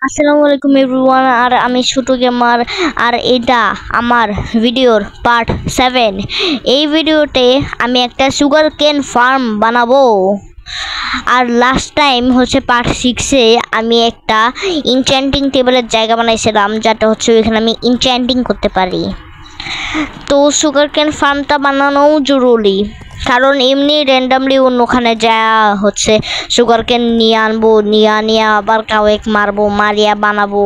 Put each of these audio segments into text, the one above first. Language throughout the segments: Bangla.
আসসালামু আলাইকুম এভরিওয়ান, আর আমি ছোটো গেমার, আর এটা আমার ভিডিওর পার্ট 7। এই ভিডিওতে আমি একটা সুগার কেন ফার্ম বানাবো। আর লাস্ট টাইম হচ্ছে পার্ট 6-এ আমি একটা ইনচ্যান্টিং টেবিলের জায়গা বানাইছিলাম, যেটা হচ্ছে ওইখানে আমি ইনচ্যান্টিং করতে পারি। তো সুগার কেন ফার্মটা বানানোও জরুরি, কারণ এমনি র্যান্ডামলি অন্যখানে যা হচ্ছে সুগার কেন নিয়ে আনবো, নিয়ে আবার কাউকে মারবো, মারিয়া বানাবো,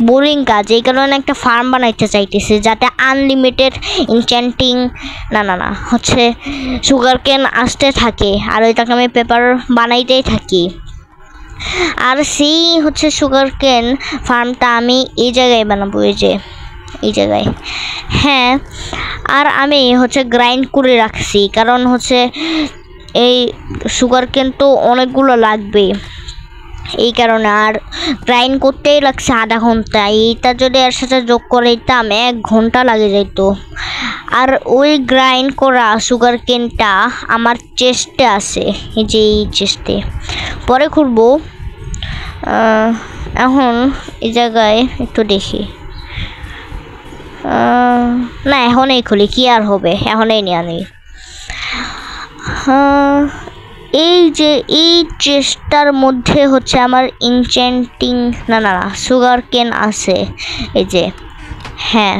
বোরিং কাজ। এই কারণে একটা ফার্ম বানাইতে চাইতেছি, যাতে আনলিমিটেড ইনচ্যান্টিং না হচ্ছে সুগার কেন আসতে থাকে, আর ওইটাকে আমি পেপার বানাইতেই থাকি। আর সেই হচ্ছে সুগার কেন ফার্মটা আমি এই জায়গায় বানাবো, এই জায়গায়। হ্যাঁ, আর আমি হচ্ছে গ্রাইন্ড করে রাখছি, কারণ হচ্ছে এই সুগার কেন তো অনেকগুলো লাগবে, এই কারণে। আর গ্রাইন্ড করতেই লাগছে আধা ঘন্টা। এইটা যদি এর সাথে যোগ করে দিতাম 1 ঘন্টা লাগে যেত। আর ওই গ্রাইন্ড করা সুগার কেনটা আমার চেস্টে আছে, এই যে এই চেস্টে। পরে খুলবো। এখন এই জায়গায় একটু দেখি। না, এখনই খুলি, কি আর হবে, এখনই নিয়ে আনি। এই যে এই চেস্টটার মধ্যে হচ্ছে আমার ইনচ্যান্টিং না সুগার কেন আছে, এই যে। হ্যাঁ,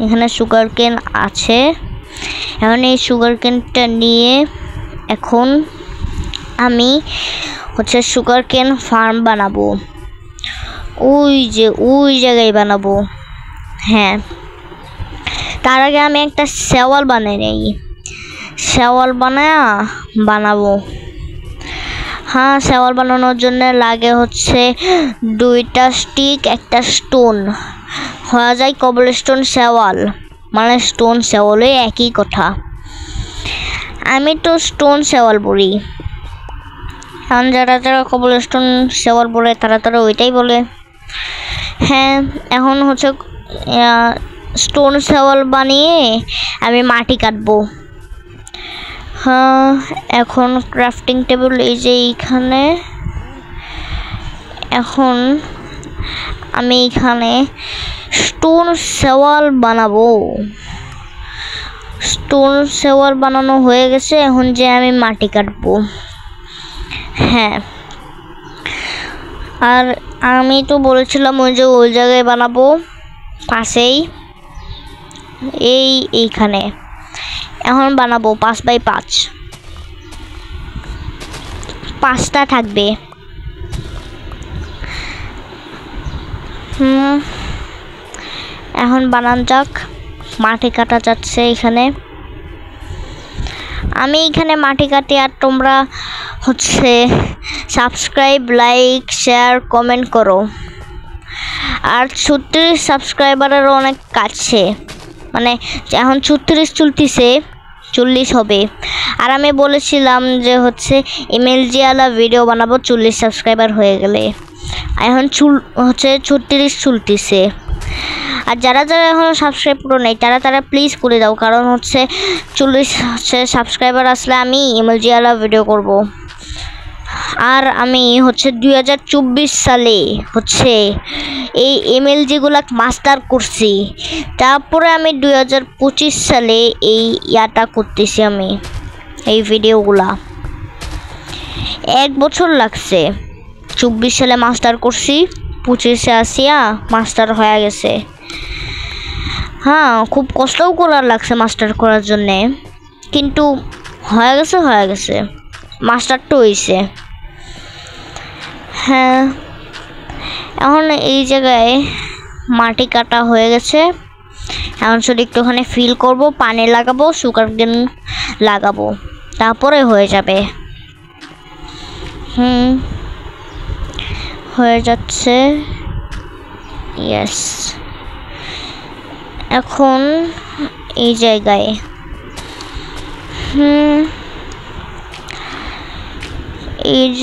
এখানে সুগার কেন আছে। এখন এই সুগার কেনটা নিয়ে এখন আমি হচ্ছে সুগার কেন ফার্ম বানাবো, ওই জায়গায় বানাবো। হ্যাঁ, তার আগে আমি একটা শেওয়াল বানিয়ে নেই, শেওয়াল বানাবো। হ্যাঁ, শেওয়াল বানানোর জন্য লাগে হচ্ছে 2টা স্টিক, একটা স্টোন। হয়ে যায় কবল স্টোন শেওয়াল, মানে স্টোন শেওয়ালে একই কথা। আমি তো স্টোন শেওয়াল বলি, কারণ যারা কবল স্টোন শেওয়াল বলে তারা ওইটাই বলে। হ্যাঁ, এখন হচ্ছে স্টোন শেওয়াল বানিয়ে আমি মাটি কাটবো। হ্যাঁ, এখন ক্রাফটিং টেবিল এই যে এইখানে। এখন আমি এখানে স্টোন শেওয়াল বানাবো। স্টোন শেওয়াল বানানো হয়ে গেছে, এখন যে আমি মাটি কাটবো। হ্যাঁ, আর আমি তো বলেছিলাম ওই জায়গায় বানাবো, পাশেই এইখানে। এখন বানাবো 5x5, 5টা থাকবে। এখন বানান যাক, মাটি কাটা যাচ্ছে এখানে। আমি এখানে মাটি কাটি, আর তোমরা হচ্ছে সাবস্ক্রাইব, লাইক, শেয়ার, কমেন্ট করো। আর 36 সাবস্ক্রাইবারের অনেক কাছে, মানে এখন 36 চলতেছে, 40 হবে। আর আমি বলেছিলাম যে হচ্ছে এমএলজিওয়ালা ভিডিও বানাবো 40 সাবস্ক্রাইবার হয়ে গেলে। এখন হচ্ছে 36 চলতেছে। আর যারা এখনও সাবস্ক্রাইব করে নেই তারা প্লিজ করে দাও, কারণ হচ্ছে 40 হচ্ছে সাবস্ক্রাইবার আসলে আমি এমএলজিওয়ালা ভিডিও করব। আর আমি হচ্ছে 2024 সালে হচ্ছে এই এমএলজিগুলা মাস্টার করছি। তারপরে আমি 2025 সালে এই ইয়াটা করতেছি, আমি এই ভিডিওগুলা 1 বছর লাগছে। 24 সালে মাস্টার করছি, 25-এ আসিয়া মাস্টার হয়ে গেছে। হ্যাঁ, খুব কষ্টও করার লাগছে মাস্টার করার জন্যে, কিন্তু হয়ে গেছে মাস্টারটা হয়েছে। হ্যাঁ, এখন এই জায়গায় মাটি কাটা হয়ে গেছে। এখন শুধু একটুখানি ফিল করব, পানি লাগাবো, সুগার কেন লাগাবো, তারপরে হয়ে যাবে। হয়ে যাচ্ছে, ইয়েস। এখন এই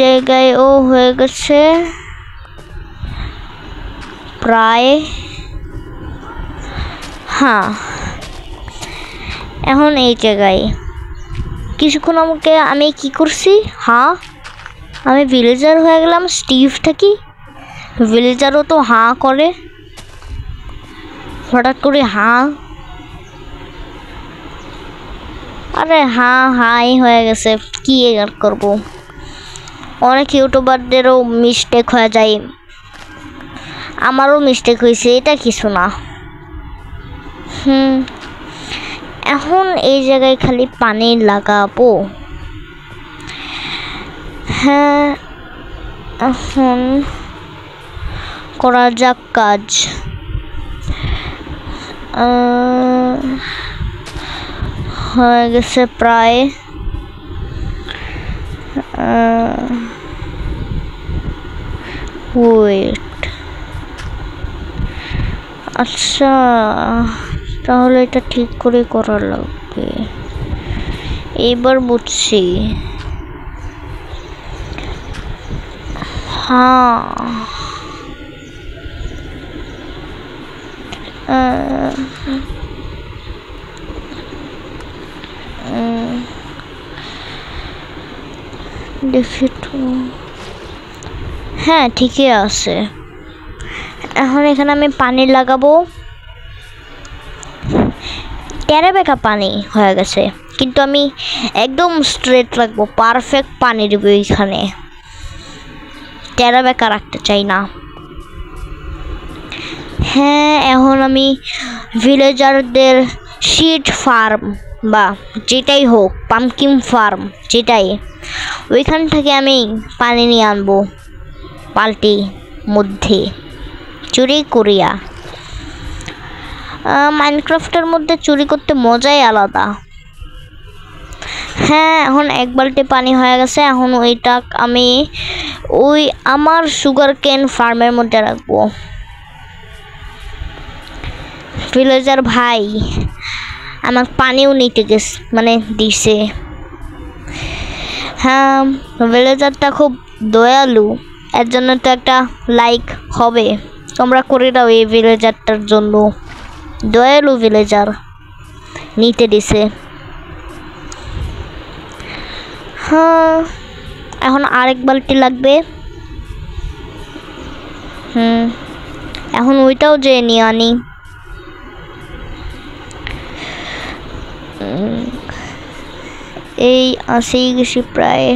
জায়গায় ও হয়ে গেছে প্রায়। হ্যাঁ, এখন এই জায়গায় কিছুক্ষণ আমি কি করছি, হ্যাঁ আমি ভিলেজার হয়ে গেলাম, স্টিভ থাকি। ভিলেজারও তো হাঁ করে, হঠাৎ করে হাঁ, আরে হাই হয়ে গেছে, কি আর করব। অনেক ইউটিউবারদেরও মিস্টেক হয়ে যায়, আমারও মিস্টেক হয়েছে, এটা কিছু না। এখন এই জায়গায় খালি পানি লাগাবো। হ্যাঁ, এখন করা যাক কাজ। হয়ে গেছে প্রায়। ওয়েট, আচ্ছা তাহলে এটা ঠিক করে করা লাগবে, এবার বুঝছি। হ্যাঁ, দেখি তো, হ্যাঁ ঠিকই আছে। এখন এখানে আমি পানি লাগাবো, টেরা বেঁকা পানি হয়ে গেছে, কিন্তু আমি একদম স্ট্রেট রাখবো, পারফেক্ট পানি দেবো এখানে, টেরা বেঁকা রাখতে চাই না। হ্যাঁ, এখন আমি ভিলেজারদের শিট ফার্ম বা যেটাই হোক, পাম্পকিন ফার্ম যেটাই, ওইখান থেকে আমি পানি নিয়ে আনবো বালতি মধ্যে চুরি করিয়া। মাইনক্রাফটের মধ্যে চুরি করতে মজাই আলাদা। হ্যাঁ, এখন এক বালতি পানি হয়ে গেছে, এখন ওইটা আমি ওই আমার সুগার কেন ফার্মের মধ্যে রাখবো। ভিলেজার ভাই আমাকে পানিও নিতে গেছে, মানে দিছে। হ্যাঁ, ভিলেজারটা খুব দয়ালু, এর জন্য তো একটা লাইক হবে, তোমরা করে দাও এই ভিলেজারটার জন্য, দয়ালু ভিলেজার নিতে দিছে। হ্যাঁ, এখন আরেক বালতি লাগবে। এখন ওইটাও যে নিয়ে আনি। এই আসেই গেছি প্রায়।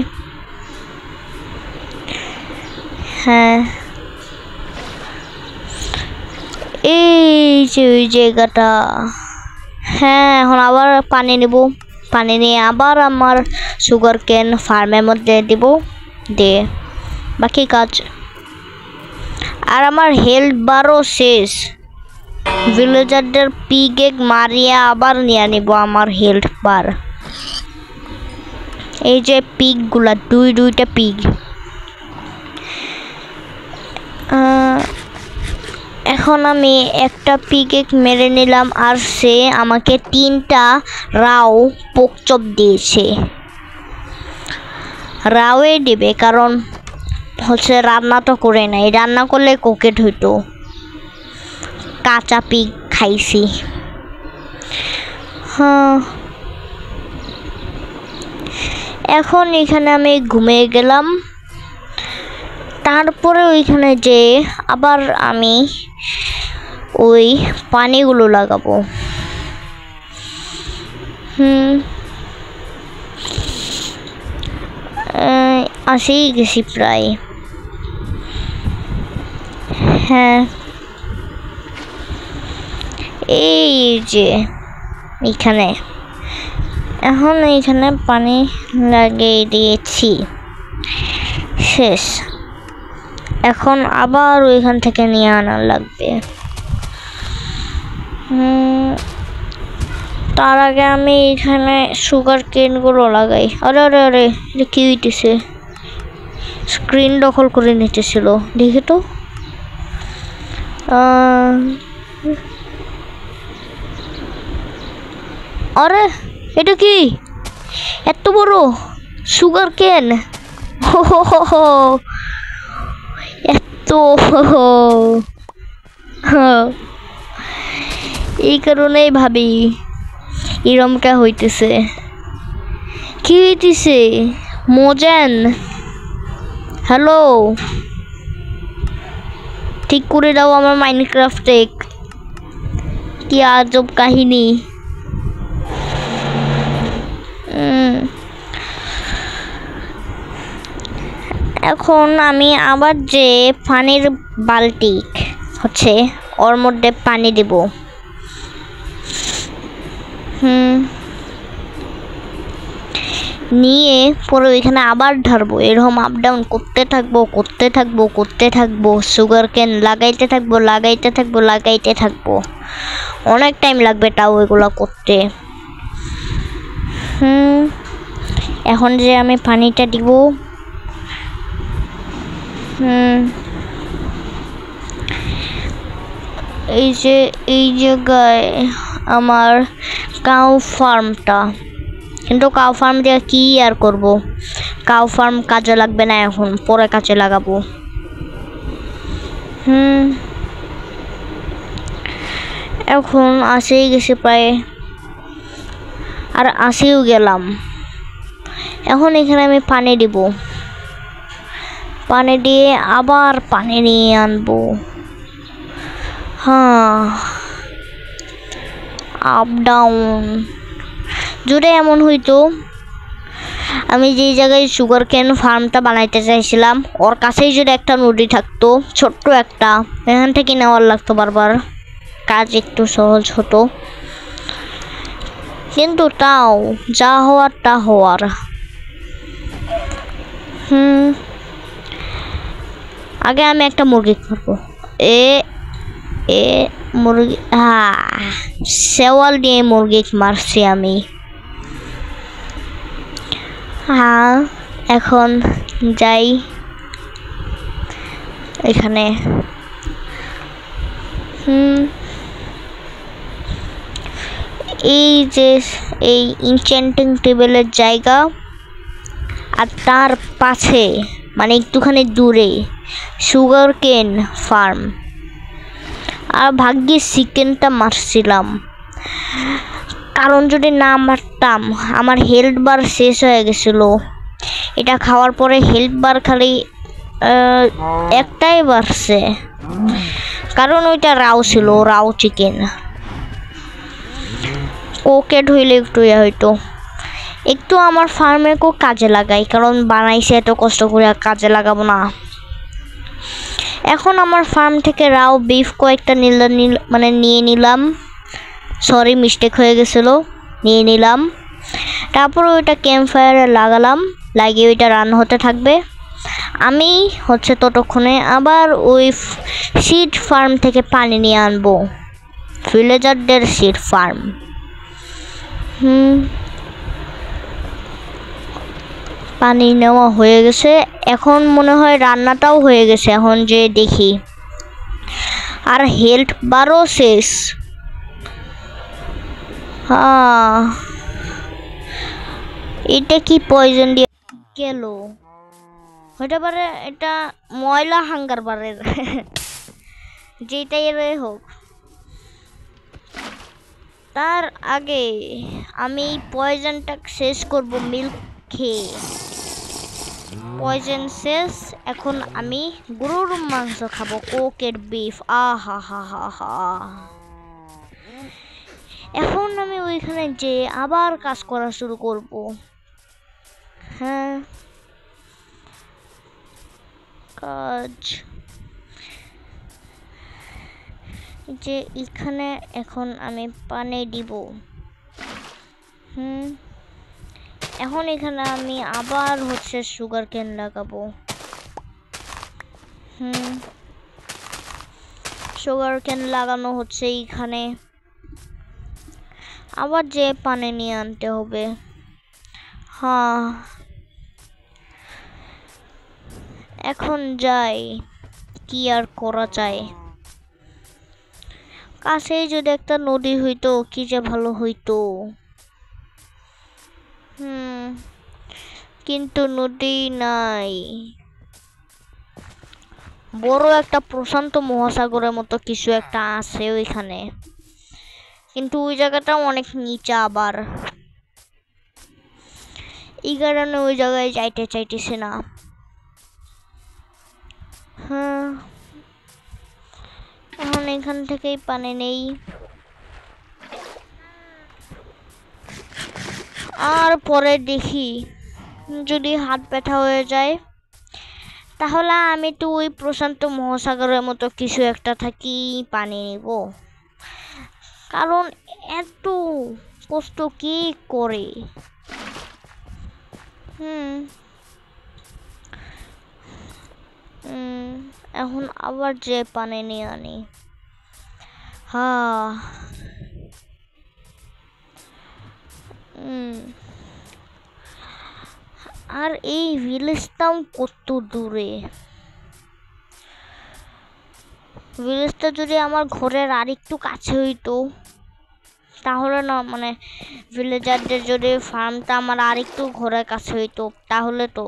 হ্যাঁ, এই যে ওই জায়গাটা। হ্যাঁ, এখন আবার পানি নেব, পানি নিয়ে আবার আমার সুগার কেন ফার্মের মধ্যে দিব, দিয়ে বাকি কাজ। আর আমার হেলথ বারও শেষ, ভিলেজারদের পিগ এগ মারিয়া আবার নিয়ে নিব আমার হেলথ বার। এই যে পিগগুলা, দুইটা পিগ। এখন আমি একটা পিগ এগ মেরে নিলাম, আর সে আমাকে 3টা রাও পোকচপ দিয়েছে। রাওয়ে দিবে, কারণ হচ্ছে রান্না তো করে নাই, রান্না করলে কোকেট হইতো, কাঁচা পিগ খাইছি। হ্যাঁ, এখন এখানে আমি ঘুমিয়ে গেলাম, তারপরে ওইখানে যে আবার আমি ওই পানিগুলো লাগাবো। আসেই গেছি প্রায়। হ্যাঁ, এই যে এখানে, এখন এইখানে পানি লাগিয়ে দিয়েছি, শেষ। এখন আবার ওইখান থেকে নিয়ে আনা লাগবে। তার আগে আমি এখানে সুগার কেনগুলো লাগাই। আরে আরে আরে, এটা কি হইতেছে? স্ক্রিন দখল করে নিতেছিল, দেখে তো। আরে এটা কি এত বড় সুগার কেন? এত এই কারণেই ভাবি এরমটা হইতেছে। কি হইতেছে? মোজেন, হ্যালো, ঠিক করে দাও আমার মাইনক্রাফটে। কি আজব কাহিনী। এখন আমি আবার যে পানির বালতি হচ্ছে ওর মধ্যে পানি দিব। নিয়ে পরে ওইখানে আবার ঢালবো। এরকম আপ ডাউন করতে থাকবো। সুগার কেন লাগাইতে থাকবো। অনেক টাইম লাগবে তাও এগুলো করতে। এখন যে আমি পানিটা দিব। এই জায়গায় আমার কাউ ফার্মটা, কিন্তু কাউ ফার্ম দিয়ে কি আর করব। কাউ ফার্ম কাজে লাগবে না, এখন পরে কাজে লাগাবো। এখন আসেই গেছে প্রায়, আর আসেও গেলাম। এখন এখানে আমি পানি দিব। পানি দিয়ে আবার পানি নিয়ে আনবো। Up down. যদি এমন হইতো আমি যে জায়গায় সুগার কেন ফার্মটা বানাইতে চাইছিলাম ওর কাছেই যদি একটা নদী থাকতো, ছোট্ট একটা, এখান থেকে নেওয়ার লাগতো বারবার, কাজ একটু সহজ হতো। কিন্তু তাও যা হওয়ার তা হওয়ার। আগে আমি একটা মুরগি করবো। মুরগি, শেওয়াল দিয়ে মুরগি মারছি আমি। এখন যাই এখানে। এই যে এই ইনচেন্টিং টেবিলের জায়গা, আর তার পাশে মানে একটুখানি দূরে সুগার কেন ফার্ম। আর ভাগ্যিস চিকেনটা মারছিলাম, কারণ যদি না মারতাম আমার হেলথ বার শেষ হয়ে গেছিলো। এটা খাওয়ার পরে হেলথ বার খালি একটাই বাড়ছে, কারণ ওইটা রাও ছিল, রাও চিকেন। কোকেট হইলে একটু হইতো। একটু আমার ফার্মেকেও কাজে লাগাই, কারণ বানাইছে এত কষ্ট করে, কাজে লাগাবো না। এখন আমার ফার্ম থেকে রাও বিফ কয়েকটা নিয়ে নিলাম। সরি, মিস্টেক হয়ে গেছিলো, নিয়ে নিলাম। তারপর ওইটা ক্যাম্প ফায়ারে লাগালাম, লাগিয়ে ওইটা রান্না হতে থাকবে। আমি হচ্ছে ততক্ষণে আবার ওই সিড ফার্ম থেকে পানি নিয়ে আনবো, ভিলেজারদের সিড ফার্ম। পানি নেওয়া হয়ে গেছে, এখন মনে হয় রান্নাটাও হয়ে গেছে। এখন যে দেখি, আর হেলথ বারও শেষ। এটা কি পয়জন দিয়ে গেল? হতে পারে এটা ময়লা হাঙ্গার বারের, যেটাই হোক। তার আগে আমি পয়জনটা শেষ করব মিল্ক খেয়ে। পয়জন শেষ। এখন আমি গরুর মাংস খাবো, কোকের বিফ। এখন আমি ওইখানে যে আবার কাজ করা শুরু করব। কাজ যে এখানে এখন আমি পানি দিব। এখন এখানে আমি আবার হচ্ছে সুগার কেন লাগাবো। সুগার কেন লাগানো হচ্ছে এখানে। আবার যে পানি নিয়ে আনতে হবে। এখন যাই, কি আর করা যায়। কাছেই যদি একটা নদী হইতো কি যে ভালো হইতো। কিন্তু নদী নাই। বড় একটা প্রশান্ত মহাসাগরের মতো কিছু একটা আছে ওইখানে, কিন্তু ওই জায়গাটাও অনেক নিচা আবার। এই কারণে ওই জায়গায় যাইতে চাইতেছে না। এখান থেকেই পানি নেই। আর পরে দেখি যদি হাত ব্যথা হয়ে যায় তাহলে আমি তো ওই প্রশান্ত মহাসাগরের মতো কিছু একটা থাকি পানি নিব, কারণ এত কষ্ট কি করে। এখন আবার যে পানি নিয়ে আনি। আর এই ভিলেজটাও কত দূরে। ভিলেজটা যদি আমার ঘরের আর একটু কাছে হইতো তাহলে না, মানে ভিলেজারদের যদি ফার্মটা আমার আর একটু ঘরের কাছে হইতো তাহলে তো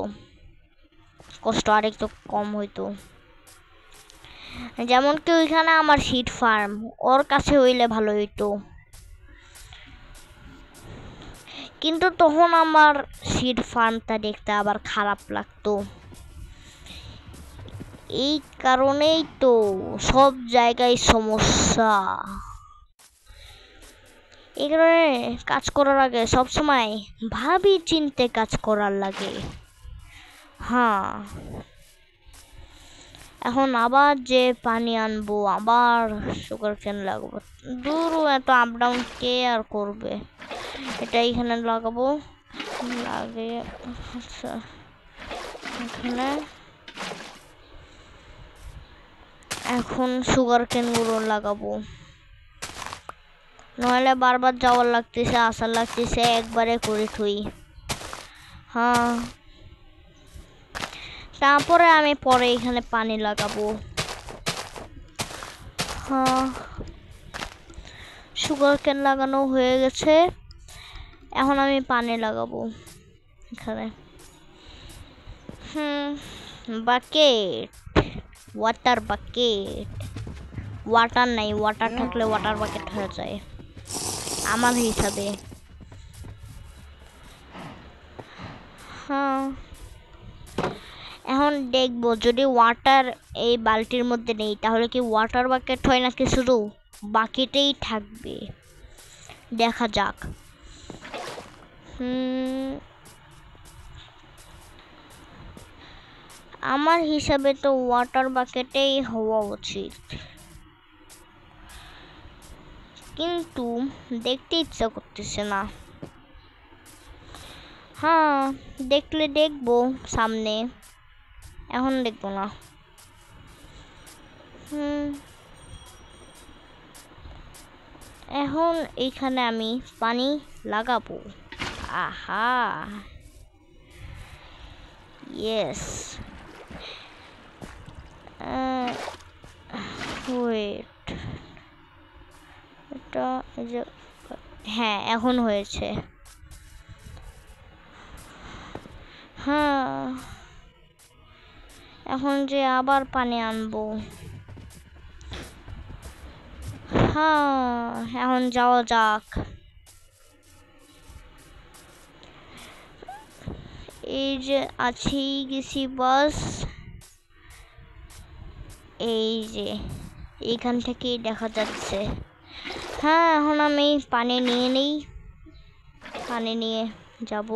কষ্ট আর একটু কম হইতো। যেমন কি ওইখানে আমার সিড ফার্ম, ওর কাছে হইলে ভালো হইতো, কিন্তু তখন আমার সিড ফার্মটা দেখতে আবার খারাপ লাগতো। এই কারণেই তো সব জায়গায় সমস্যা। এই কারণে কাজ করার আগে সবসময় ভাবি চিন্তে কাজ করার লাগে। এখন আবার যে পানি আনবো, আবার সুগার কেন লাগাবো, দূর এত আপ ডাউন কে আর করবে। এটা এখানে লাগাবো, লাগিয়ে আচ্ছা এখানে এখন সুগার কেন গুলো লাগাবো, নইলে বারবার যাওয়ার লাগতেছে আসার লাগতেছে, একবারে করে থুই। তারপরে আমি পরে এখানে পানি লাগাবো। সুগার কেন লাগানো হয়ে গেছে, এখন আমি পানি লাগাবো এখানে। Bucket, water bucket. ওয়াটার নাই, ওয়াটার থাকলে ওয়াটার বাকেট হয়ে যায় আমার হিসাবে। এখন দেখবো যদি ওয়াটার এই বালতির মধ্যে নেই তাহলে কি ওয়াটার বাকেট হয় নাকি শুধু বাকেটেই থাকবে, দেখা যাক। আমার হিসাবে তো ওয়াটার বাকেটেই হওয়া উচিত, কিন্তু দেখতে ইচ্ছা করতেছে না। দেখলে দেখবো সামনে, এখন দেখবো না। এখন এইখানে আমি পানি লাগাবো। আহা, ইয়েস। ওয়েট, এটা হ্যাঁ এখন হয়েছে। এখন যে আবার পানি আনবো। এখন যাওয়া যাক। এই যে আছি, গেছি বাস। এই যে এইখান থেকেই দেখা যাচ্ছে। এখন আমি পানি নিয়ে নেই, পানি নিয়ে যাব।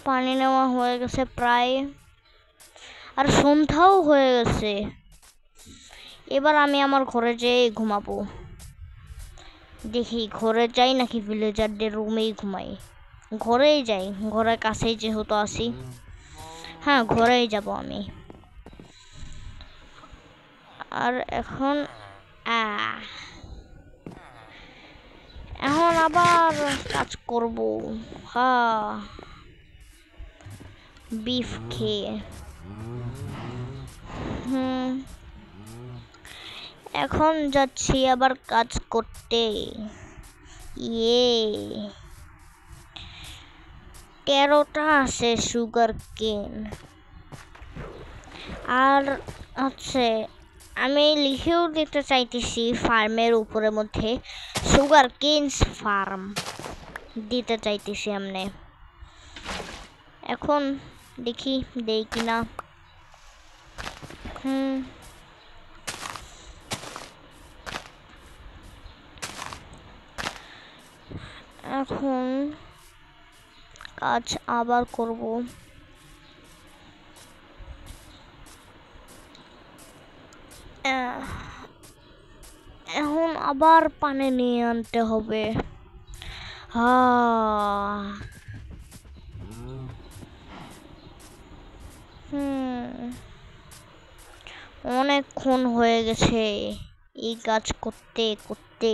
পানি নেওয়া হয়ে গেছে প্রায়, আর সন্ধ্যাও হয়ে গেছে। এবার আমি আমার ঘরে যেয়ে ঘুমাবো। দেখি ঘরে যাই নাকি ভিলেজারদের রুমেই ঘুমাই। ঘরেই যাই, ঘরের কাছেই যেহেতু আসি। ঘরেই যাব আমি। আর এখন আবার কাজ করব। বিফ খেয়ে। এখন যাচ্ছি আবার কাজ করতে। 13টা আছে সুগার কেন। আর হচ্ছে আমি লিখেও দিতে চাইতেছি ফার্মের উপরের মধ্যে সুগার কেনস ফার্ম দিতে চাইতেছি এমনি। এখন দেখি দেই কিনা। এখন কাজ আবার করব। এখন আবার পানি নিয়ে আনতে হবে। অনেকক্ষণ হয়ে গেছে এই কাজ করতে করতে।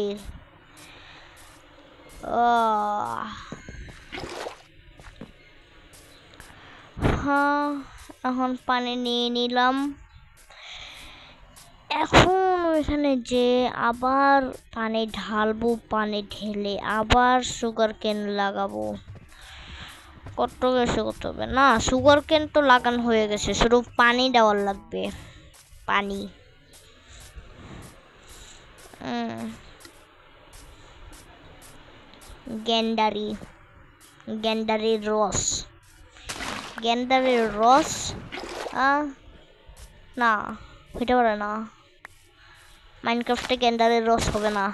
হ্যাঁ, এখন পানি নিয়ে নিলাম। এখন ওইখানে যে আবার পানি ঢালবো, পানি ঢেলে আবার সুগার কেন লাগাবো। কত বেশি করতে হবে না, সুগার কেন তো লাগানো হয়ে গেছে, শুধু পানি দেওয়ার লাগবে। পানি গেন্ডারির রস না হইতে পারে না। মাইনক্রাফটে গেন্ডারের রস হবে না,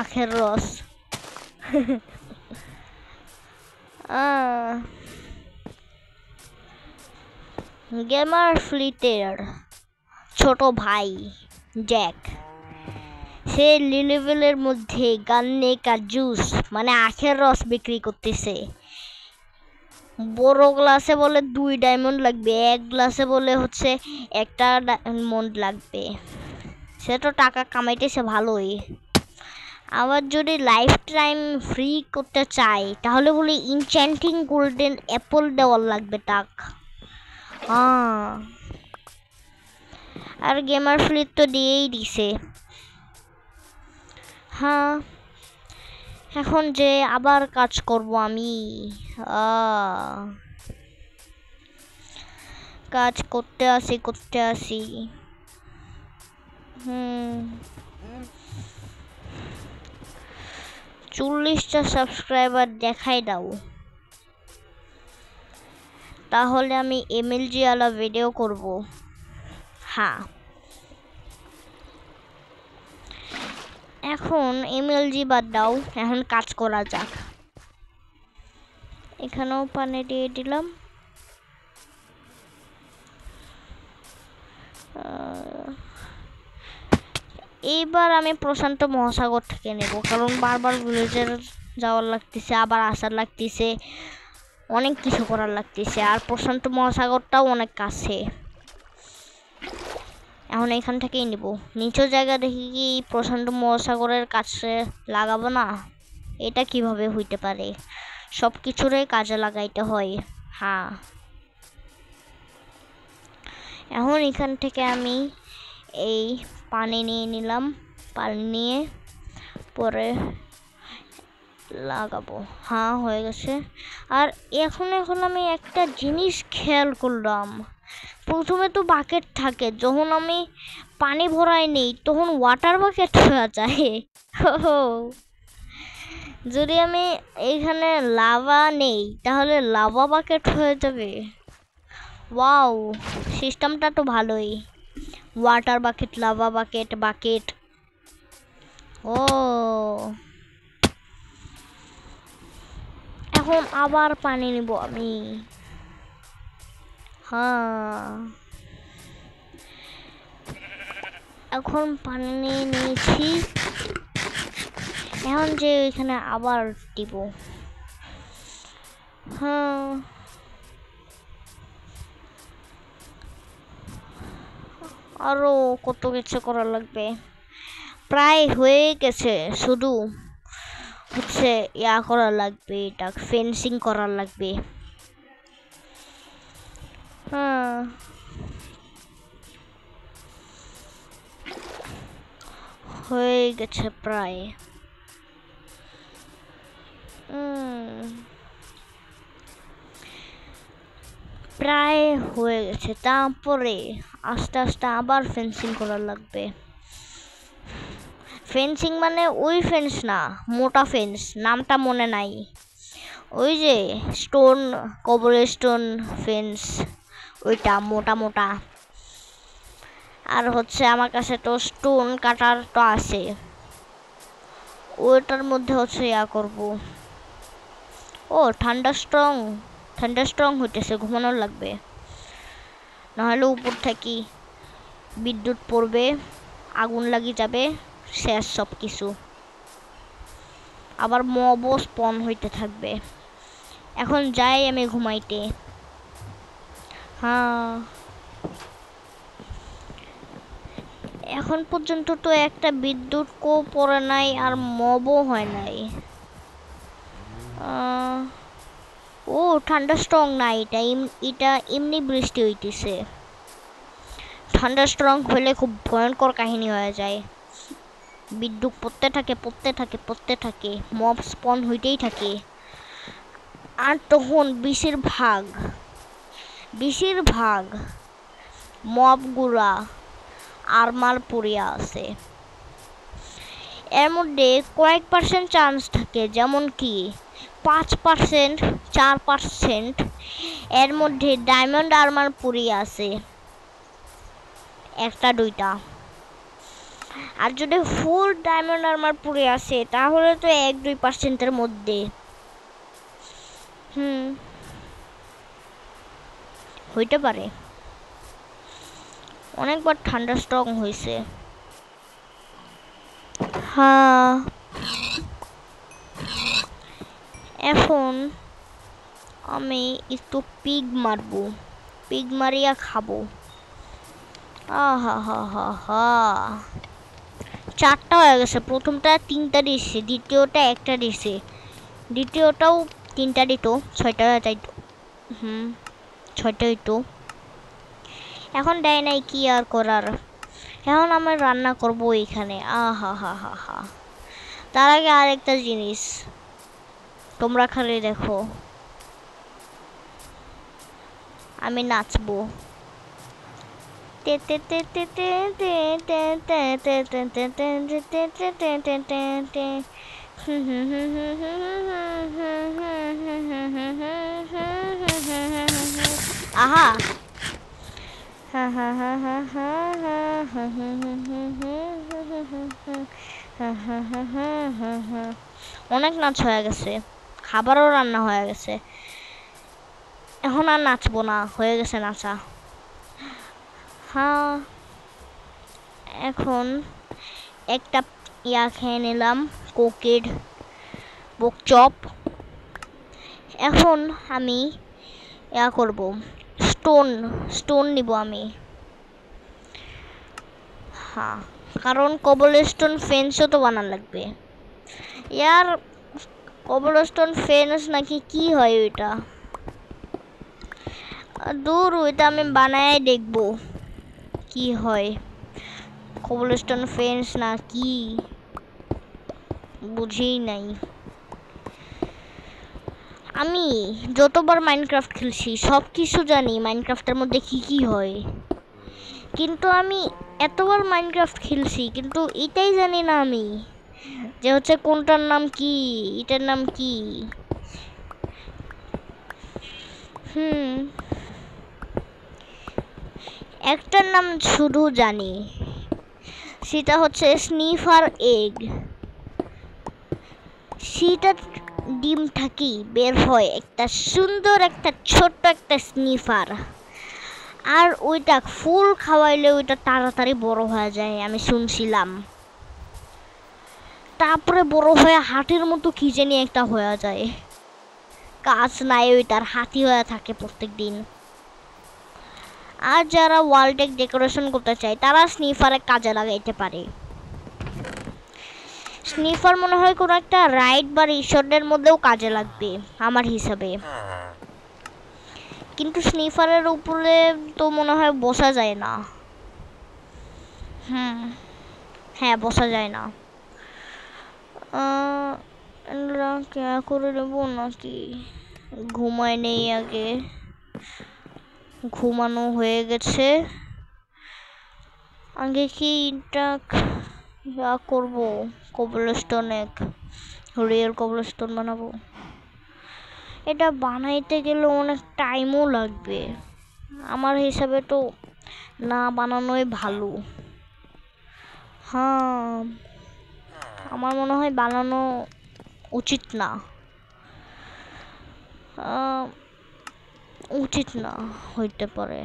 আখের রস। গেমার ফ্লিটের ছোট ভাই জ্যাক, সে লেভেলের মধ্যে গান্নেকা জুস মানে আখের রস বিক্রি করতেছে। বড় গ্লাসে বলে 2 ডায়মন্ড লাগবে, এক গ্লাসে বলে হচ্ছে 1 ডায়মন্ড লাগবে। সে তো টাকা কামাইতেছে ভালোই। আবার যদি লাইফ টাইম ফ্রি করতে চাই তাহলে বলি ইনচ্যান্টিং গোল্ডেন অ্যাপল দেওয়ার লাগবে টাক। আর গেমার ফ্লিট তো দিয়েই দিছে। এখন যে আবার কাজ করব আমি, কাজ করতে আসি। 40টা সাবস্ক্রাইবার দেখাই দাও, তাহলে আমি MLG আলা ভিডিও করব। হ্যাঁ, এখন MLG বাদ দাও, এখন কাজ করা যাক। এখানেও পানি দিয়ে দিলাম। এইবার আমি প্রশান্ত মহাসাগর থেকে নেব, কারণ বারবার ভিলেজের যাওয়ার লাগতেছে, আবার আসার লাগতেছে, অনেক কিছু করার লাগতেছে। আর প্রশান্ত মহাসাগরটাও অনেক কাছে। এখন এখান থেকেই নেব। নিচু জায়গা দেখি কি প্রশান্ত মহাসাগরের কাছে লাগাবো না? এটা কিভাবে হইতে পারে? সব কিছুরে কাজে লাগাইতে হয়। হ্যাঁ, এখন এখান থেকে আমি এই পানি নিয়ে নিলাম, পানি নিয়ে পরে লাগাবো। হ্যাঁ, হয়ে গেছে। আর এখন আমি একটা জিনিস খেয়াল করলাম, প্রথমে তো বাকেট থাকে, যখন আমি পানি ভরাই নেই তখন ওয়াটার বাকেট হয়ে যায়। যদি আমি এইখানে লাভা নেই তাহলে লাভা বাকেট হয়ে যাবে। ওয়াও, সিস্টেমটা তো ভালোই। Water bucket, lava bucket. Oh, এখন আবার পানি নিব আমি। হ্যাঁ, এখন পানি নিয়ে নিয়েছি। এখন যে এখানে আবার দিব। হ্যাঁ, আরো কত কিছু করার লাগবে, প্রায় হয়ে গেছে। শুধু হচ্ছে ইয়া করা লাগবে, এটা ফেন্সিং করার লাগবে। হ্যাঁ, হয়ে গেছে প্রায়। প্রায় হয়ে গেছে। তারপরে আস্তে আস্তে আবার ফেন্সিং করার লাগবে। ফেন্সিং মানে ওই ফেন্স না, মোটা ফেন্স, নামটা মনে নাই। ওই যে স্টোন, কবল স্টোন ফেন্স, ওইটা মোটা মোটা। আর হচ্ছে আমার কাছে তো স্টোন কাটার তো আছে, ওইটার মধ্যে হচ্ছে ইয়া করব। ও ঠান্ডা স্ট্রং হইতেছে, ঘুমানোর লাগবে, নাহলে উপর থেকে বিদ্যুৎ পড়বে, আগুন লাগি যাবে, শেষ সব কিছু। আবার মবও স্পন হইতে থাকবে। এখন যাই আমি ঘুমাইতে। হ্যাঁ, এখন পর্যন্ত তো একটা বিদ্যুৎ কো পড়ে নাই, আর মবও হয় নাই। ও ঠান্ডা স্ট্রং না, এটা এমনি বৃষ্টি হইতেছে। ঠান্ডা স্ট্রং হলে খুব ভয়ঙ্কর কাহিনী হয়ে যায়, বিদ্যুৎ পড়তে থাকে, মব স্পন হইতেই থাকে। আর তখন বেশিরভাগ মবগুলা আর্মার পরিয়া আছে। এর মধ্যে কয়েক পার্সেন্ট চান্স থাকে, যেমন কি 5%, 4%। এর মধ্যে ডায়মন্ড আর্মার পরিয়া আছে, একটা দুইটা। আর যদি ফুল ডায়মন্ড আর্মার পরে আসে তাহলে তো 1-2%-এর মধ্যে। হইতে পারে, অনেকবার ঠান্ডা স্ট্রং হয়েছে। হ্যাঁ, এখন আমি একটু পিগ মারিয়া খাবো। আহা হা হা হা, 4টা হয়ে গেছে। প্রথমটা 3টা দিচ্ছে, দ্বিতীয়টা 1টা দিচ্ছে, দ্বিতীয়টাও 3টা দিত, 6টা তাই। 6টা হইতো। এখন দেয় নাই, কি আর করার। এখন আমি রান্না করবো এখানে। আহা হা হা হা। তার আগে আরেকটা জিনিস, তোমরা খালি দেখো, আমি নাচবো। আহা, অনেক নাচ হয়ে গেছে, খাবারও রান্না হয়ে গেছে। এখন আর নাচবো না, হয়ে গেছে নাচা। হ্যাঁ, এখন একটা ইয়া খেয়ে নিলাম, কোকের বুক চপ। এখন আমি ইয়া করব, স্টোন নিব আমি। হ্যাঁ, কারণ কবলস্টোন ফেন্সও তো বানান লাগবে। ইয়ার কবলস্টোন ফেন্স নাকি কি হয় ওইটা, দূর, ওইটা আমি বানায় দেখব কি হয়। কবলস্টোন ফেন্স না কি বুঝেই নাই। আমি যতবার মাইনক্রাফট খেলছি সব কিছু জানি মাইনক্রাফটের মধ্যে কি কি হয়, কিন্তু আমি এতবার মাইনক্রাফট খেলছি কিন্তু এটাই জানি না আমি যে হচ্ছে কোনটার নাম কি, এটার নাম কি। একটার নাম শুধু জানি, সেটা হচ্ছে স্নিফার এগ। সেটা ডিম থাকি বের হয় একটা সুন্দর একটা ছোট্ট একটা স্নিফার, আর ওইটা ফুল খাওয়াইলে ওইটা তাড়াতাড়ি বড় হয়ে যায় আমি শুনছিলাম। তারপরে বড় হয়ে হাতির মতো কি জানি একটা হয়ে যায়, কাজ নাই ওইটার, হাতি হয়ে থাকে প্রত্যেক দিন। আর যারা ওয়ালডেক ডেকোরেশন করতে চায় তারা স্নিফারে কাজে লাগাইতে পারে। স্নিফার মনে হয় কোনো একটা রাইড বা রিসোর্টের মধ্যেও কাজে লাগবে আমার হিসাবে, কিন্তু স্নিফারের উপরে তো মনে হয় বসা যায় না। হ্যাঁ, বসা যায় না। কেয়া করে নেবো নাকি ঘুমায় নেই আগে? ঘুমানো হয়ে গেছে, আগে কি এটা করবো, কবলস্টোন রিয়েল কবলস্টোন বানাবো। এটা বানাইতে গেলে অনেক টাইমও লাগবে আমার হিসাবে, তো না বানানোই ভালো। হ্যাঁ, আমার মনে হয় বানানো উচিত না, উচিত না হইতে পারে,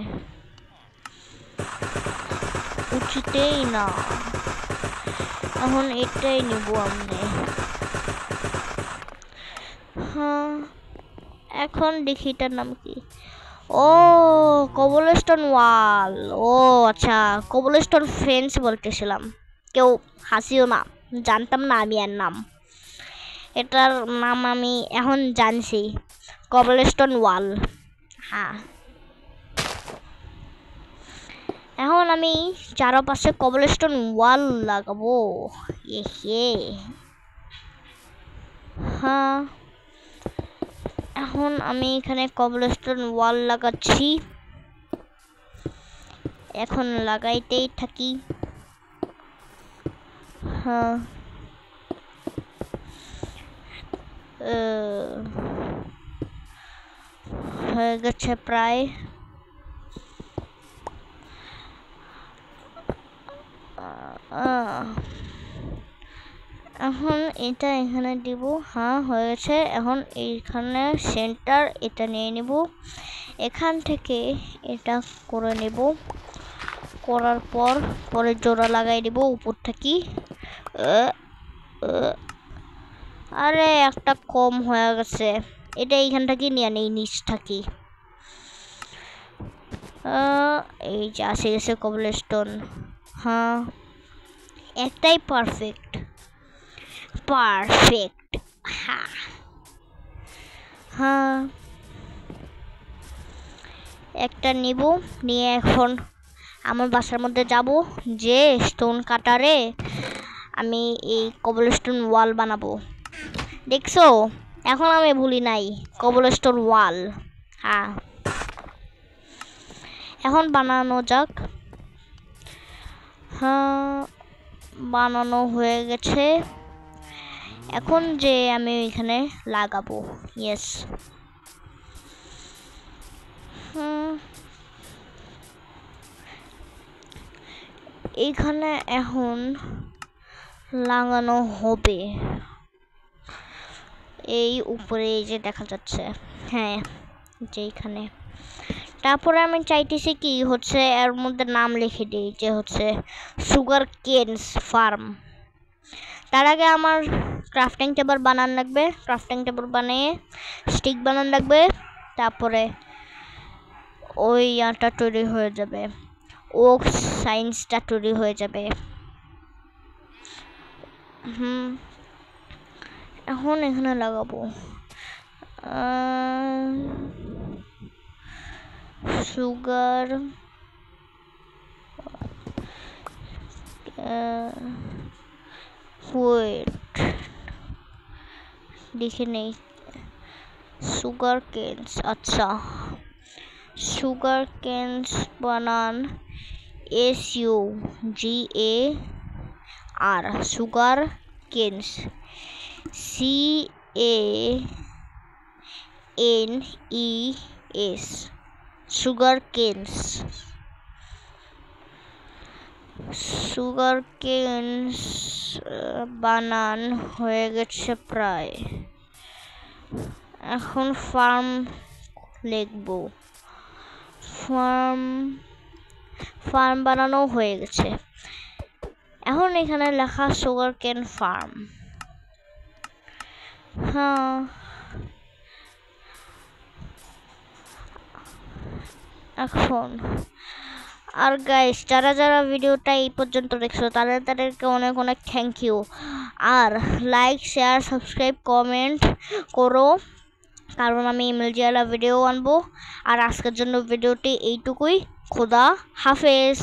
উচিতই না। এখন এটাই নিব আমি। হ্যাঁ, এখন দেখি এটার নাম কি। ও, কবলস্টোন ওয়াল। ও আচ্ছা, কবলস্টোন ফেন্স বলতেছিলাম, কেউ হাসিও না, জানতাম না আমি এর নাম। এটার নাম আমি এখন জানছি, কবলস্টোন ওয়াল। হ্যাঁ, এখন আমি চারপাশে কবলস্টোন ওয়াল লাগাবো। হ্যাঁ, এখন আমি এখানে কবলস্টোন ওয়াল লাগাচ্ছি, এখন লাগাইতেই থাকি। হ্যাঁ, হয়ে গেছে প্রায়। এখন এটা এখানে দিব। হ্যাঁ, হয়ে গেছে। এখন এইখানে সেন্টার এটা নিয়ে নিব, এখান থেকে এটা করে নেব, করার পর পরে জোড়া লাগাই দিব উপর থেকে। আরে একটা কম হয়ে গেছে, এটা এইখান থেকে নিয়ে নেই, নিচ থাকি। এই যে আসে গেছে কবলস্টোন। হ্যাঁ, একটাই পারফেক্ট, পারফেক্ট। হ্যাঁ হ্যাঁ, একটা নিব, নিয়ে এখন আমার বাসার মধ্যে যাব, যে স্টোন কাটারে আমি এই কবলস্টোন ওয়াল বানাবো। দেখছো, এখন আমি ভুলি নাই কবলস্টোন ওয়াল। হ্যাঁ, এখন বানানো যাক। হ্যাঁ, বানানো হয়ে গেছে। এখন যে আমি এখানে লাগাবো, ইয়েস। এইখানে এখন লাগানো হবে, এই উপরে এই যে দেখা যাচ্ছে। হ্যাঁ, যেখানে। তারপরে আমি চাইতেছি কি হচ্ছে এর মধ্যে নাম লিখে দিই, যে হচ্ছে সুগার কেনস ফার্ম। তার আগে আমার ক্রাফটিং টেবিল বানান লাগবে, ক্রাফটিং টেবিল বানিয়ে স্টিক বানান লাগবে, তারপরে ওই ইয়াটা তৈরি হয়ে যাবে, ওক সাইন্সটা তৈরি হয়ে যাবে। এখন এখানে লাগাবো সুগার ওয়েট লিখে নেই, সুগার কেনস। আচ্ছা, সুগার কেনস বানান SUGAR, sugar canes, CANES, sugar canes. Sugar canes বানান হয়ে গেছে প্রায়। এখন ফার্ম লিখব, ফার্ম বানানো হয়ে গেছে। এখন এখানে লেখা সুগার কেন ফার্ম। হ্যাঁ, এখন আর গাইস, যারা যারা ভিডিওটা এই পর্যন্ত দেখছো তাদেরকে অনেক অনেক থ্যাংক ইউ। আর লাইক, শেয়ার, সাবস্ক্রাইব, কমেন্ট করো, কারণ আমি ইমেলজিয়ালা ভিডিও আনবো। আর আজকের জন্য ভিডিওটি এইটুকুই। খোদা হাফেজ।